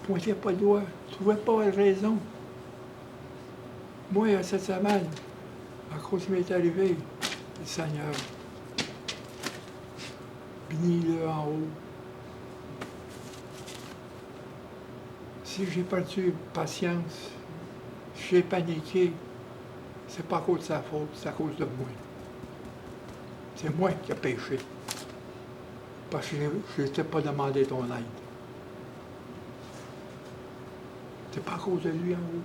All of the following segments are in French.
Pointez pas le doigt. Trouvez pas de raison. Moi, cette semaine, à cause qui m'est arrivé, le Seigneur, bénis-le en haut. Si j'ai perdu patience, si j'ai paniqué, c'est pas à cause de sa faute, c'est à cause de moi. C'est moi qui ai péché. Parce que je ne t'ai pas demandé ton aide. C'est pas à cause de lui en haut.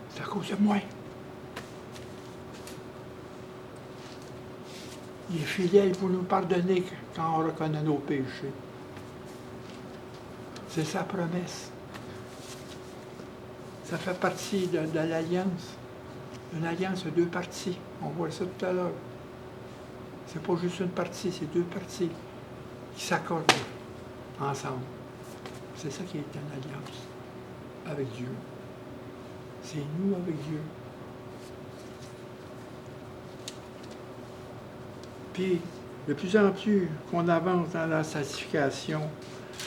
C'est à cause de moi. Il est fidèle pour nous pardonner quand on reconnaît nos péchés. C'est sa promesse. Ça fait partie de l'alliance. Une alliance a deux parties. On voit ça tout à l'heure. C'est pas juste une partie, c'est deux parties qui s'accordent ensemble. C'est ça qui est une alliance avec Dieu. C'est nous avec Dieu. Puis, de plus en plus qu'on avance dans la sanctification,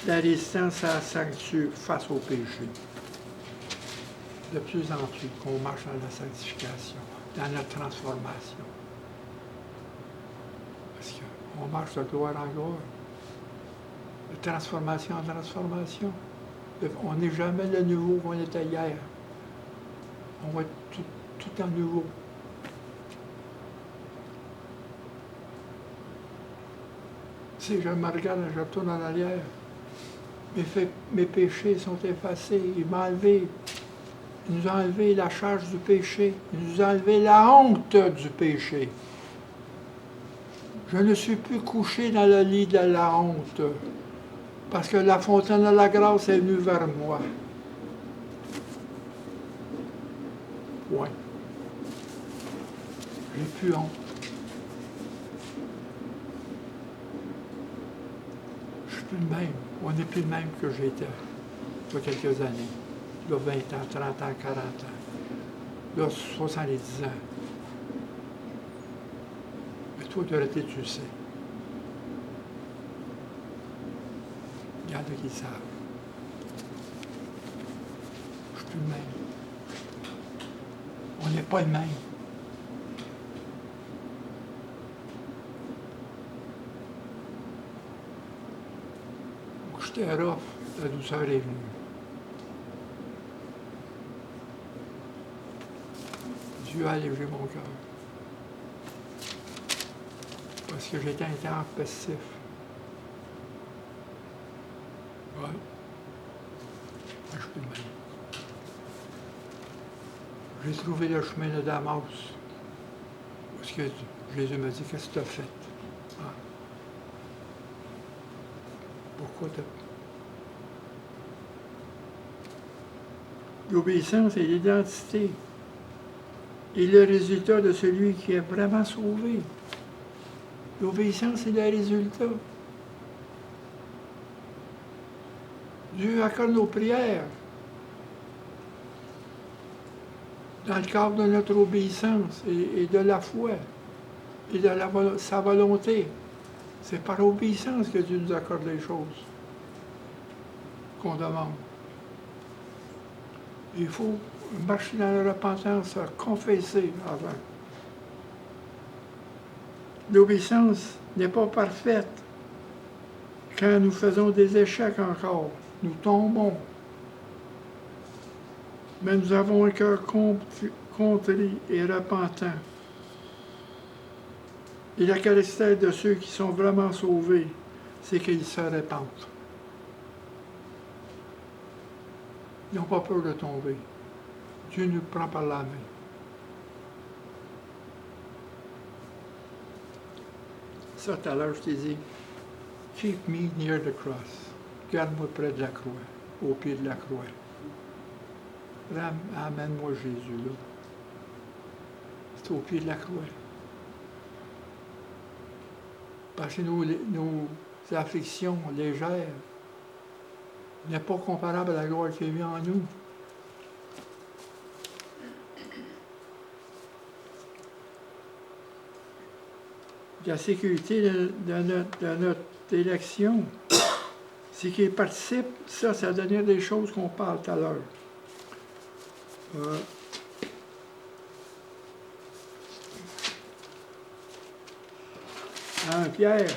la résistance s'accentue face au péché. De plus en plus qu'on marche dans la sanctification, dans la transformation. Parce qu'on marche de gloire en gloire, de transformation en transformation. On n'est jamais le nouveau qu'on était hier. On va être tout en nouveau. Si je me regarde, je retourne en arrière. Mes péchés sont effacés. Il m'a enlevé. Il nous a enlevé la charge du péché. Il nous a enlevé la honte du péché. Je ne suis plus couché dans le lit de la honte. Parce que la fontaine de la grâce est venue vers moi. Point. J'ai plus honte. Je suis plus le même. On n'est plus le même que j'étais il y a quelques années. Il y a 20 ans, 30 ans, 40 ans. Il y a 70 ans. Mais toi, de vérité, tu le sais. Il y en a qui le savent. Je suis plus le même. On n'est pas le même. J'étais rough, la douceur est venue. Dieu a allégé mon cœur. Parce que j'étais intempestif. Ouais. Je suis plus le même. J'ai trouvé le chemin de Damas. Parce que Jésus m'a dit, qu'est-ce que tu as fait? Ah. Pourquoi tu as... L'obéissance est l'identité et le résultat de celui qui est vraiment sauvé. L'obéissance est le résultat. Dieu accorde nos prières dans le cadre de notre obéissance et de la foi et de sa volonté. C'est par obéissance que Dieu nous accorde les choses qu'on demande. Il faut marcher dans la repentance, confesser avant. L'obéissance n'est pas parfaite quand nous faisons des échecs encore. Nous tombons. Mais nous avons un cœur contrit et repentant. Et la caractère de ceux qui sont vraiment sauvés, c'est qu'ils se répandent. Ils n'ont pas peur de tomber. Dieu nous prend par la main. Ça, tout à l'heure, je t'ai dit, keep me near the cross. Garde-moi près de la croix, au pied de la croix. Amène-moi Jésus, là. C'est au pied de la croix. Parce que nos afflictions légères n'est pas comparable à la gloire qui est mise en nous. La sécurité de notre élection, C'est qu'il participe, ça va donner des choses qu'on parle tout à l'heure. Pierre,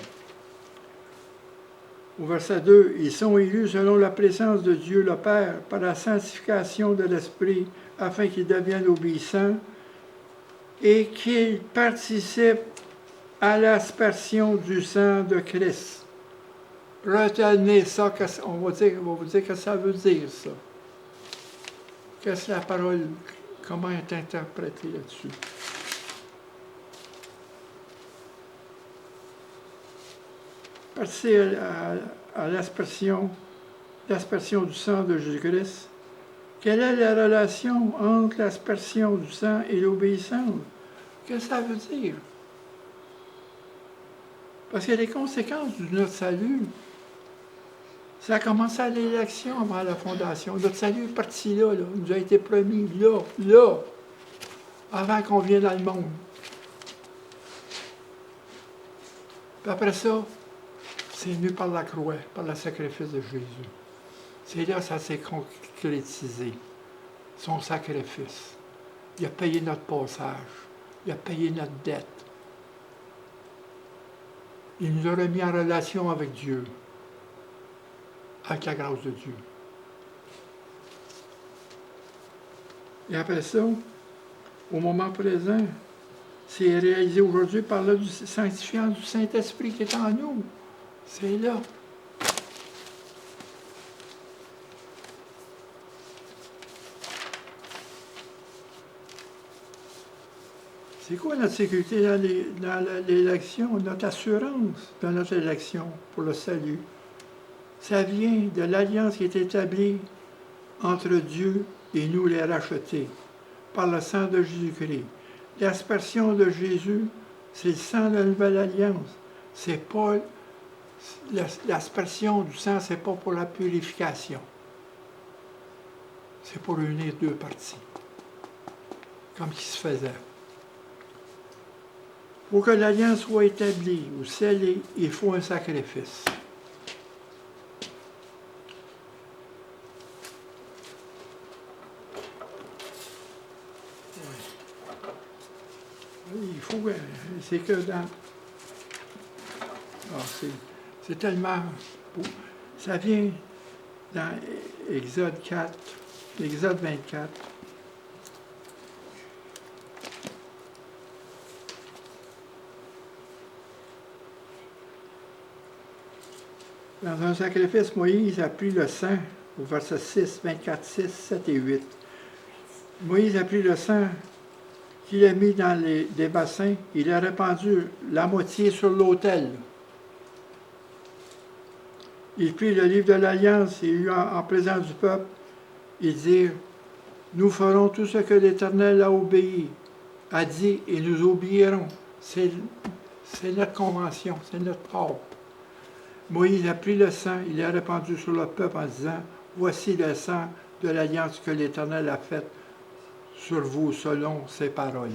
au verset 2, ils sont élus selon la présence de Dieu le Père par la sanctification de l'Esprit, afin qu'ils deviennent obéissants et qu'ils participent à l'aspersion du sang de Christ. Retenez ça, on va vous dire que ça veut dire, ça. Qu'est-ce que la parole, comment est interprétée là-dessus? Participer à l'aspersion du sang de Jésus-Christ. Quelle est la relation entre l'aspersion du sang et l'obéissance? Qu'est-ce que ça veut dire? Parce que les conséquences de notre salut, ça a commencé à l'élection avant la fondation. Notre salut est parti là, il nous a été promis là, avant qu'on vienne dans le monde. Puis après ça, c'est venu par la croix, par le sacrifice de Jésus. C'est là que ça s'est concrétisé, son sacrifice. Il a payé notre passage, il a payé notre dette. Il nous a remis en relation avec Dieu, avec la grâce de Dieu. Et après ça, au moment présent, c'est réalisé aujourd'hui par le sanctifiant du Saint-Esprit qui est en nous. C'est là. C'est quoi notre sécurité dans l'élection, notre assurance dans notre élection pour le salut? Ça vient de l'alliance qui est établie entre Dieu et nous les rachetés par le sang de Jésus-Christ. L'aspersion de Jésus, c'est le sang de la nouvelle alliance. C'est pas l'aspersion du sang, c'est pas pour la purification. C'est pour unir deux parties, comme il se faisait. Pour que l'alliance soit établie ou scellée, il faut un sacrifice. Il faut, c'est que dans... c'est tellement beau. Ça vient dans Exode 4, Exode 24. Dans un sacrifice, Moïse a pris le sang, au verset 6, 24, 6, 7 et 8. Moïse a pris le sang qu'il a mis dans des bassins, il a répandu la moitié sur l'autel. Il prit le livre de l'Alliance et eut en présence du peuple, il dit, nous ferons tout ce que l'Éternel a obéi, a dit, et nous obéirons. C'est notre convention, c'est notre part. Moïse a pris le sang, il l'a répandu sur le peuple en disant, voici le sang de l'Alliance que l'Éternel a faite sur vous selon ses paroles.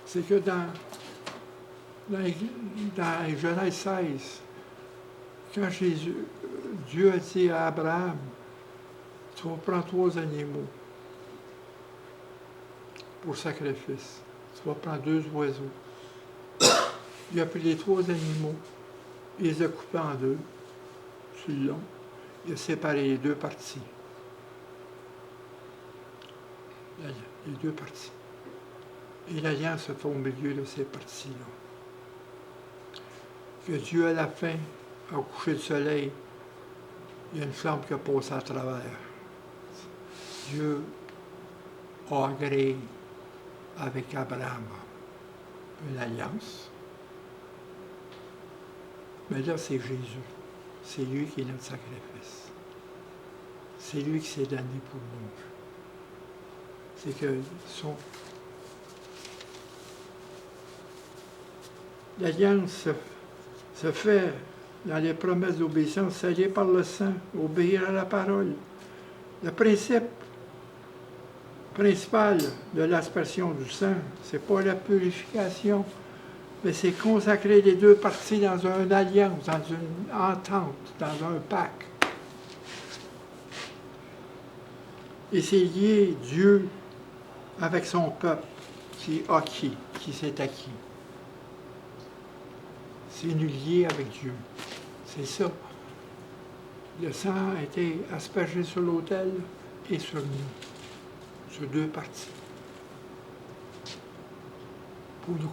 C'est que dans Genèse 16, quand Dieu a dit à Abraham, tu vas prendre 3 animaux pour sacrifice. Tu vas prendre 2 oiseaux. Il a pris les 3 animaux, il les a coupés en 2, sur le long. Il a séparé les 2 parties. Les 2 parties. Et l'alliance se fait au milieu de ces parties-là. Que Dieu, à la fin, au coucher du soleil, il y a une flamme qui a passé à travers. Dieu a agréé avec Abraham une alliance. Mais là, c'est Jésus. C'est lui qui est notre sacrifice. C'est lui qui s'est donné pour nous. C'est que l'alliance se fait dans les promesses d'obéissance, scellées par le sang, obéir à la parole. Le principe principal de l'aspersion du sang, c'est pas la purification Mais c'est consacrer les deux parties dans une alliance, dans une entente, dans un pacte. Et c'est lier Dieu avec son peuple qui s'est acquis. C'est nous lier avec Dieu. C'est ça. Le sang a été aspergé sur l'autel et sur nous, sur deux parties. Pour nous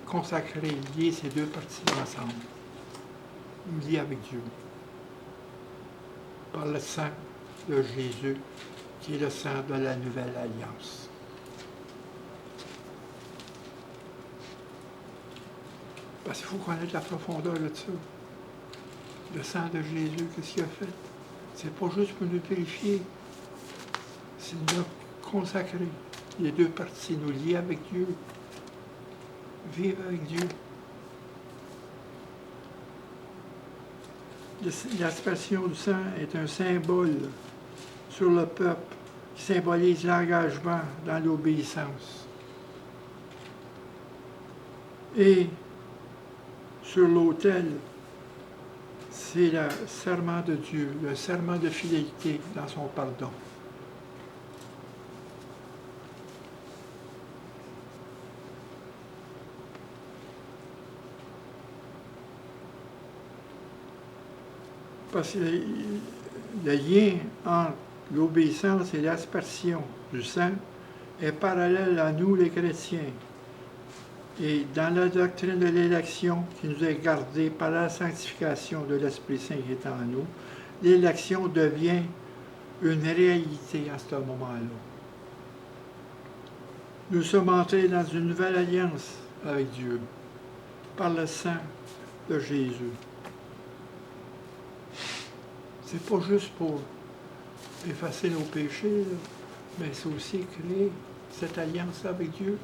consacrer, lier ces deux parties ensemble. Nous lier avec Dieu. Par le sang de Jésus, qui est le sang de la nouvelle alliance. Parce qu'il faut connaître la profondeur de ça. Le sang de Jésus, qu'est-ce qu'il a fait? C'est pas juste pour nous purifier, c'est nous consacrer. Les deux parties, nous lier avec Dieu, vivre avec Dieu. L'aspersion du sang est un symbole sur le peuple qui symbolise l'engagement dans l'obéissance. Et sur l'autel, c'est le serment de Dieu, le serment de fidélité dans son pardon. Parce que le lien entre l'obéissance et l'aspersion du sang est parallèle à nous les chrétiens. Et dans la doctrine de l'élection qui nous est gardée par la sanctification de l'Esprit Saint qui est en nous, l'élection devient une réalité à ce moment-là. Nous sommes entrés dans une nouvelle alliance avec Dieu par le sang de Jésus. C'est pas juste pour effacer nos péchés, là, mais c'est aussi créer cette alliance avec Dieu,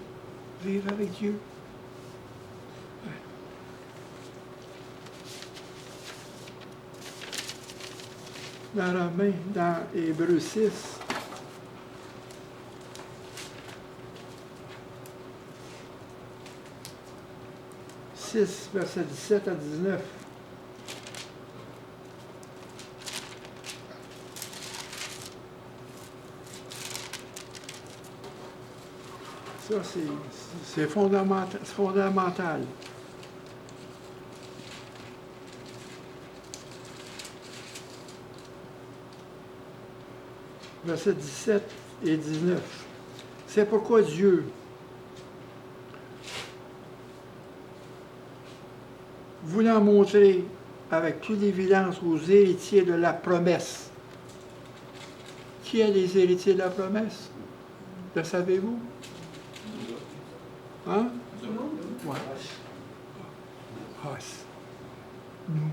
vivre avec Dieu. Dans Romains, dans Hébreux 6, versets 17 à 19. Ça, c'est fondamental. Versets 17 et 19. C'est pourquoi Dieu, voulant montrer avec toute évidence aux héritiers de la promesse. Qui est les héritiers de la promesse? Le savez-vous? Hein? Ouais. Nous.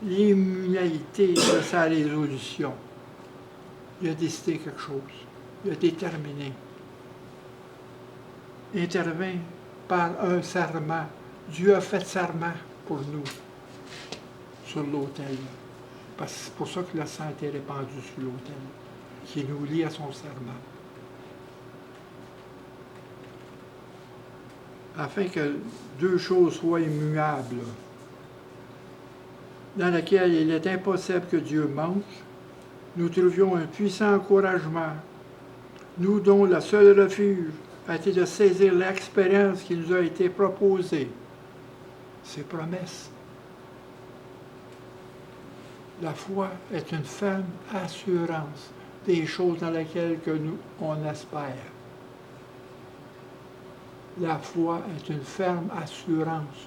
L'immunité de sa résolution. Il a décidé quelque chose. Il a déterminé. Intervint par un serment. Dieu a fait serment pour nous sur l'autel. Parce que c'est pour ça que le sang a été répandu sur l'autel, qui nous lie à son serment. Afin que deux choses soient immuables, dans laquelle il est impossible que Dieu manque, nous trouvions un puissant encouragement, nous dont le seul refuge a été de saisir l'expérience qui nous a été proposée. Ses promesses. La foi est une ferme assurance des choses dans lesquelles on espère. La foi est une ferme assurance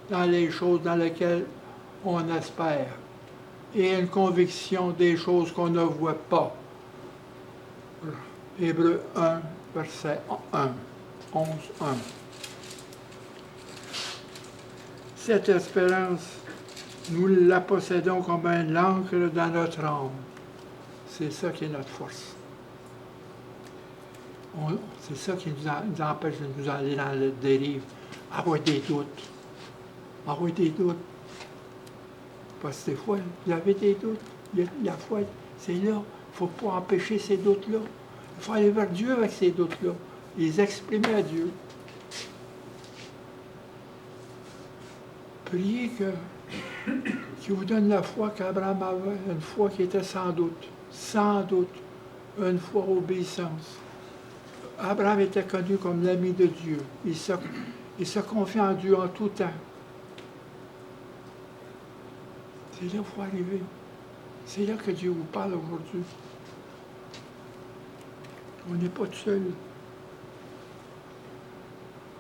dans les choses dans lesquelles on espère, et une conviction des choses qu'on ne voit pas. Hébreux 1, verset 1, 11, 1. Cette espérance, nous la possédons comme un ancre dans notre âme. C'est ça qui est notre force. C'est ça qui nous empêche de nous aller dans la dérive. Avoir des doutes. Avoir des doutes. Parce que des fois, vous avez des doutes. La foi, c'est là. Il ne faut pas empêcher ces doutes-là. Il faut aller vers Dieu avec ces doutes-là. Ils exprimaient à Dieu. Priez qu'il vous donne la foi qu'Abraham avait, une foi qui était sans doute, une foi obéissance. Abraham était connu comme l'ami de Dieu. Il se confiait en Dieu en tout temps. C'est là qu'il faut arriver. C'est là que Dieu vous parle aujourd'hui. On n'est pas tout seul.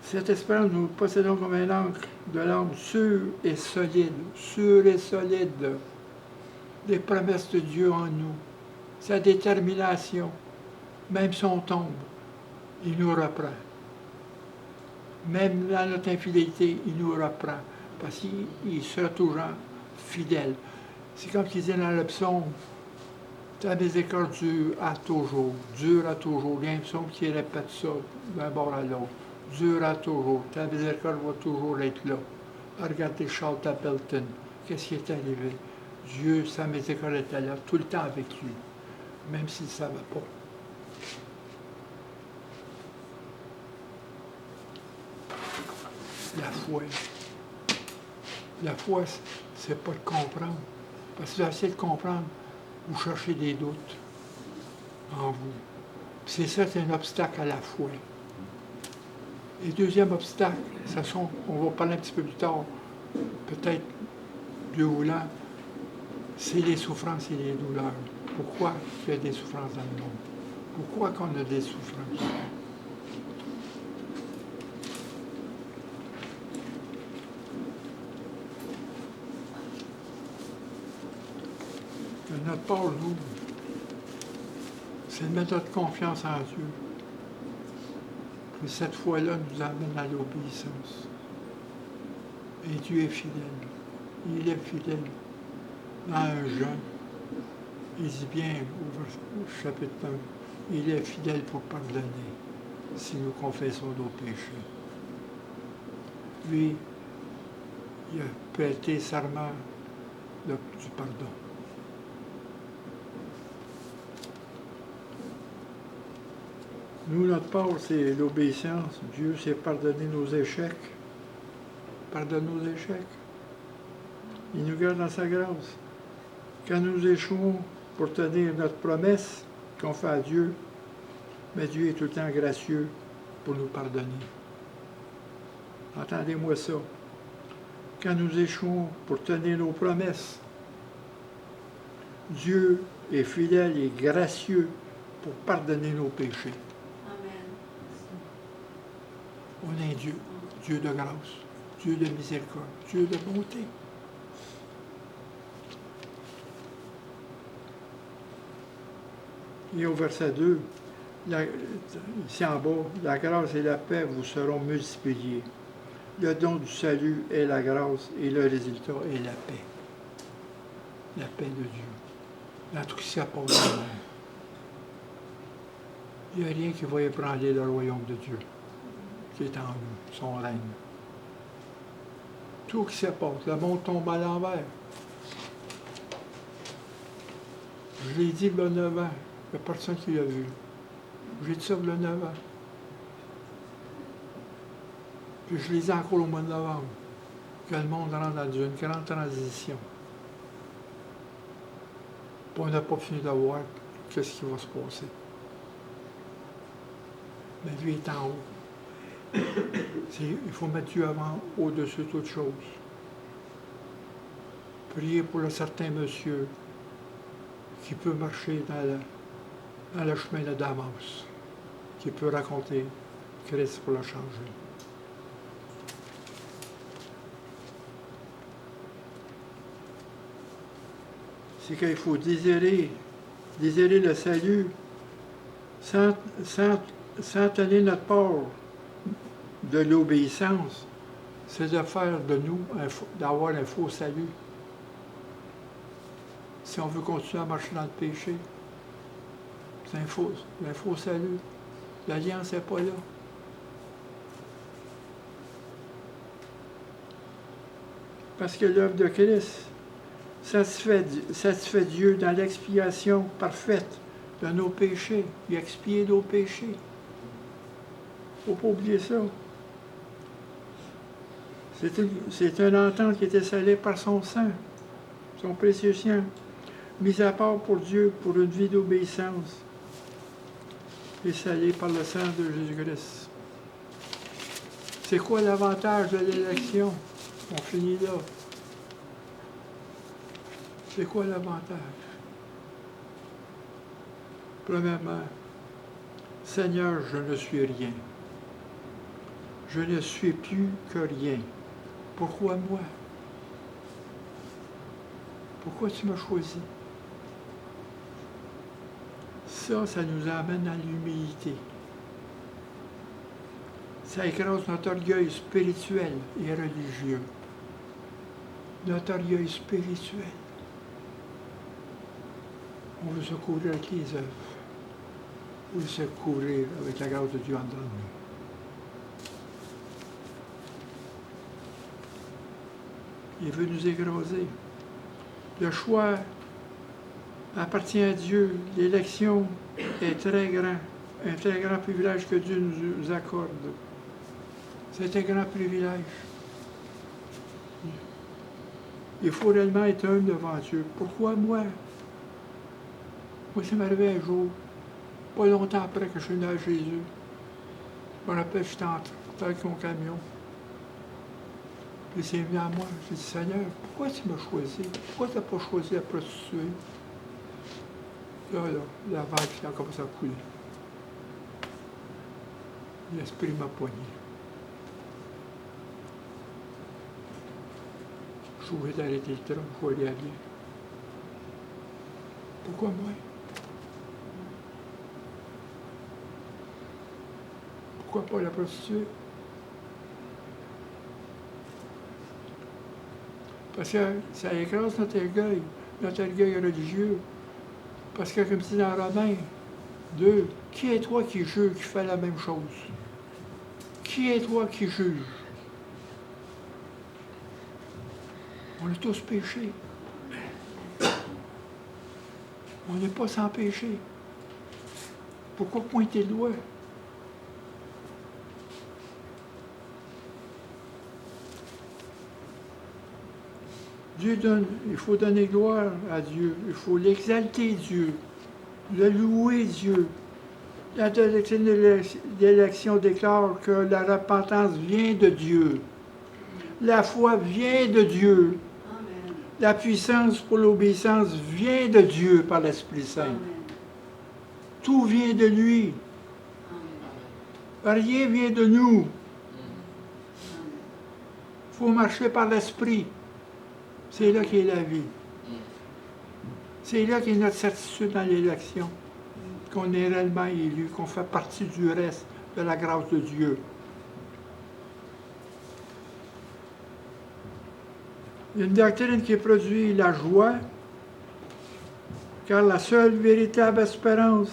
Cette espérance, nous possédons comme un ancre de l'âme sûre et solide. Sûre et solide. Les promesses de Dieu en nous. Sa détermination. Même si on tombe, il nous reprend. Même dans notre infidélité, il nous reprend. Parce qu'il sera toujours fidèle. C'est comme qu'il disait dans le psaume, ta miséricorde dure à toujours. Dure à toujours. Il y a un psaume qui répète ça d'un bord à l'autre. Dure à toujours. Ta miséricorde va toujours être là. Regardez Charles Appleton. Qu'est-ce qui est arrivé? Dieu, sa miséricorde était là, tout le temps avec lui. Même s'il ne savait pas. La foi. La foi, c'est pas de comprendre. Parce que vous essayez de comprendre, vous cherchez des doutes en vous. C'est ça, c'est un obstacle à la foi. Et deuxième obstacle, on va parler un petit peu plus tard, peut-être Dieu voulant, c'est les souffrances et les douleurs. Pourquoi il y a des souffrances dans le monde? Pourquoi qu'on a des souffrances? Notre part, nous, c'est de mettre notre confiance en Dieu. Puis cette foi-là nous amène à l'obéissance. Et Dieu est fidèle. Il est fidèle. Dans un jeûne, il dit bien au chapitre 1, il est fidèle pour pardonner si nous confessons nos péchés. Lui, il a prêté serment du pardon. Nous, notre part, c'est l'obéissance. Dieu sait pardonner nos échecs. Pardonne nos échecs. Il nous garde dans sa grâce. Quand nous échouons pour tenir notre promesse qu'on fait à Dieu, mais Dieu est tout le temps gracieux pour nous pardonner. Entendez-moi ça. Quand nous échouons pour tenir nos promesses, Dieu est fidèle et gracieux pour pardonner nos péchés. On est Dieu, Dieu de grâce, Dieu de miséricorde, Dieu de bonté. Et au verset 2, ici en bas, la grâce et la paix vous seront multipliées. Le don du salut est la grâce et le résultat est la paix. La paix de Dieu. Dans tout ce qui s'apporte dans le monde. Il n'y a rien qui va ébranler le royaume de Dieu. Qui est en nous, son règne. Tout ce qui s'apporte, le monde tombe à l'envers. Je l'ai dit le 9 ans, il n'y a personne qui l'a vu. J'ai dit ça le 9 ans. Puis je l'ai dit encore au mois de novembre, que le monde rentre dans une grande transition. Puis on n'a pas fini de voir qu'est-ce qui va se passer. Mais lui est en haut. Il faut mettre Dieu avant, au-dessus de toute chose. Priez pour le certain monsieur qui peut marcher dans le chemin de Damas, qui peut raconter Christ pour le changer. C'est qu'il faut désirer le salut sans tenir notre part de l'obéissance, c'est de faire de nous, d'avoir un faux salut. Si on veut continuer à marcher dans le péché, c'est un faux salut. L'alliance n'est pas là. Parce que l'œuvre de Christ satisfait Dieu dans l'expiation parfaite de nos péchés. Il a expié nos péchés. faut pas oublier ça. C'est une entente qui était scellée par son sang, son précieux sang, mis à part pour Dieu pour une vie d'obéissance et scellée par le sang de Jésus-Christ. C'est quoi l'avantage de l'élection? On finit là. C'est quoi l'avantage? Premièrement, Seigneur, je ne suis rien. Je ne suis plus que rien. Pourquoi moi? Pourquoi tu m'as choisi? Ça nous amène à l'humilité. Ça écrase notre orgueil spirituel et religieux. Notre orgueil spirituel. On veut se couvrir avec les œuvres. On veut se couvrir avec la grâce de Dieu en dedans de nous. Il veut nous écraser. Le choix appartient à Dieu. L'élection est très grand. Un très grand privilège que Dieu nous accorde. C'est un grand privilège. Il faut réellement être humble devant Dieu. Pourquoi moi? Moi, ça m'est arrivé un jour, pas longtemps après que je suis né à Jésus. Je me rappelle, j'étais avec mon camion. Puis c'est venu à moi. J'ai dit, Seigneur, pourquoi tu m'as choisi? Pourquoi tu n'as pas choisi la prostituée? Là, la vague a commencé à couler. L'esprit m'a poigné. Je suis obligé d'arrêter le train, il faut aller à bien. Pourquoi moi? Pourquoi pas la prostituée? Parce que ça écrase notre orgueil religieux. Parce que, comme dit dans Romains 2, qui est toi qui juge, qui fait la même chose? Qui est toi qui juge? On a tous péché. On n'est pas sans péché. Pourquoi pointer le doigt? Dieu donne, il faut donner gloire à Dieu, il faut l'exalter Dieu, le louer Dieu. La doctrine de l'élection déclare que la repentance vient de Dieu. La foi vient de Dieu. Amen. La puissance pour l'obéissance vient de Dieu par l'Esprit Saint. Amen. Tout vient de lui. Amen. Rien vient de nous. Il faut marcher par l'Esprit. C'est là qu'est la vie. C'est là qu'est notre certitude dans l'élection. Qu'on est réellement élu, qu'on fait partie du reste de la grâce de Dieu. Une doctrine qui produit la joie, car la seule véritable espérance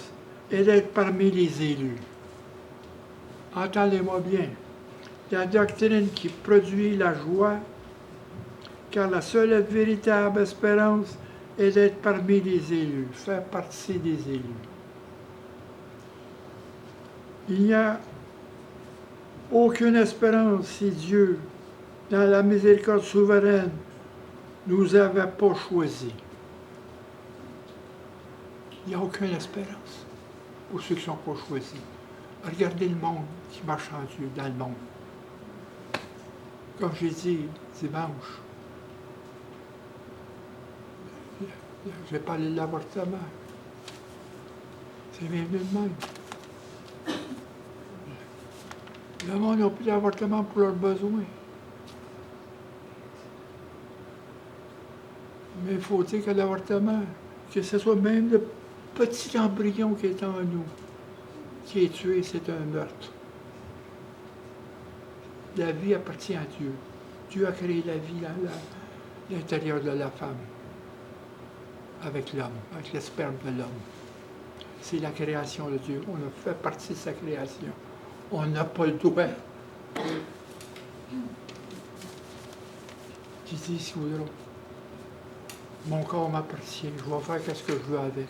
est d'être parmi les élus. Entendez-moi bien. La doctrine qui produit la joie, car la seule véritable espérance est d'être parmi les élus, faire partie des élus. Il n'y a aucune espérance si Dieu, dans la miséricorde souveraine, nous avait pas choisis. Il n'y a aucune espérance pour ceux qui ne sont pas choisis. Regardez le monde qui marche en Dieu, dans le monde. Comme j'ai dit dimanche, j'ai parlé de l'avortement. C'est bienvenu de même. Le monde n'a plus d'avortement pour leurs besoins. Mais il faut dire que l'avortement, que ce soit même le petit embryon qui est en nous, qui est tué, c'est un meurtre. La vie appartient à Dieu. Dieu a créé la vie à l'intérieur de la femme, avec l'homme, avec le sperme de l'homme. C'est la création de Dieu. On a fait partie de sa création. On n'a pas le droit. Qui dit si vous voudrez, mon corps m'appartient, je vais faire ce que je veux avec.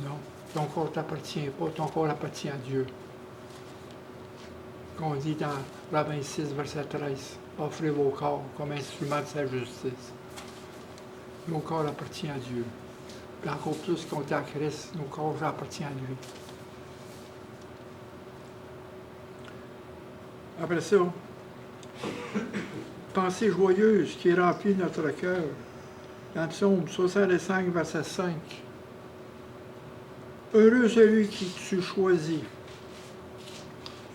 Non. Ton corps ne t'appartient pas, ton corps appartient à Dieu. Qu'on dit dans Romains 6, verset 13, offrez vos corps comme instrument de sa justice. Nos corps appartiennent à Dieu. Puis encore plus qu'on est à Christ, nos corps appartiennent à lui. Après ça, pensée joyeuse qui remplit notre cœur. Dans le psaume 65, verset 5. Heureux celui qui tu choisis,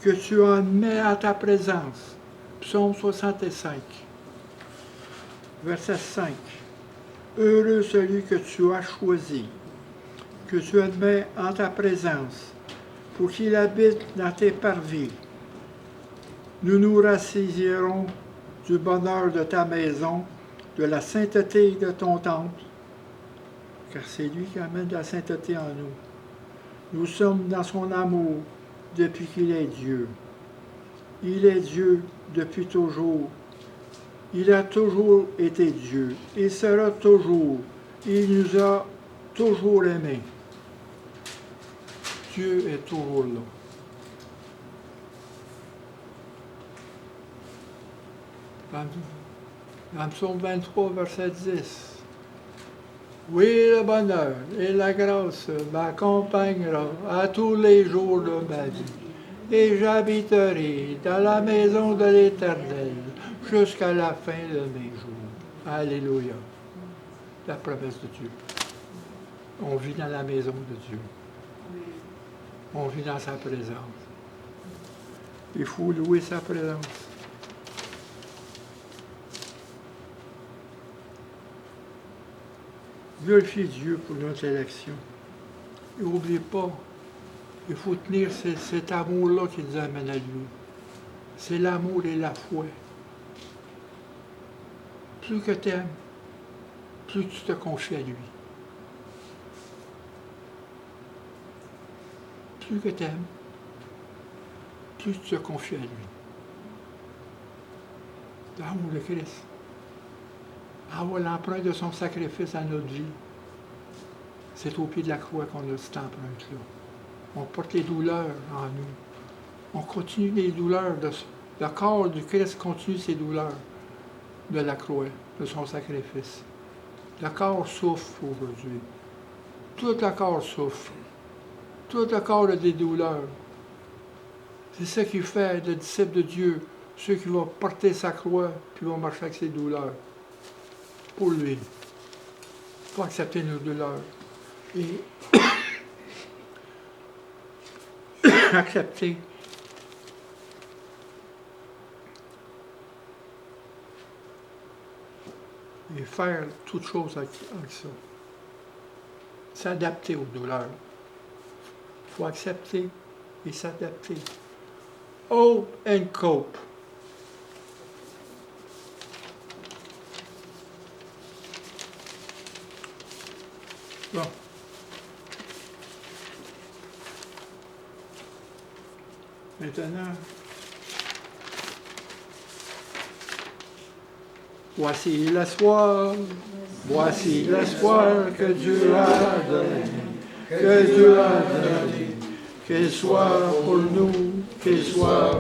que tu admets à ta présence. Psaume 65, verset 5. Heureux celui que tu as choisi, que tu admets en ta présence, pour qu'il habite dans tes parvis. Nous nous rassasierons du bonheur de ta maison, de la sainteté de ton temple, car c'est lui qui amène de la sainteté en nous. Nous sommes dans son amour depuis qu'il est Dieu. Il est Dieu depuis toujours. Il a toujours été Dieu. Il sera toujours. Il nous a toujours aimés. Dieu est toujours là. Dans le psaume 23, verset 10. Oui, le bonheur et la grâce m'accompagnera à tous les jours de ma vie, et j'habiterai dans la maison de l'Éternel jusqu'à la fin de mes jours. Alléluia. La promesse de Dieu. On vit dans la maison de Dieu. On vit dans sa présence. Il faut louer sa présence. Glorifiez Dieu pour notre élection. Et n'oubliez pas, il faut tenir cet amour-là qui nous amène à lui. C'est l'amour et la foi. Plus que tu aimes, plus tu te confies à lui. Plus que tu aimes, plus tu te confies à lui. L'amour de Christ. Avoir l'empreinte de son sacrifice dans notre vie. C'est au pied de la croix qu'on a cette empreinte-là. On porte les douleurs en nous. On continue les douleurs. Le corps du Christ continue ses douleurs de la croix, de son sacrifice. Le corps souffre aujourd'hui. Tout le corps souffre. Tout le corps a des douleurs. C'est ça qui fait le disciple de Dieu, ceux qui vont porter sa croix, puis vont marcher avec ses douleurs. Pour lui. Il faut accepter nos douleurs. Et accepter et faire toutes choses avec ça. S'adapter aux douleurs. Il faut accepter et s'adapter. Hope and cope. Bon. Maintenant, voici l'espoir que Dieu a donné, qu'il soit pour nous, qu'il soit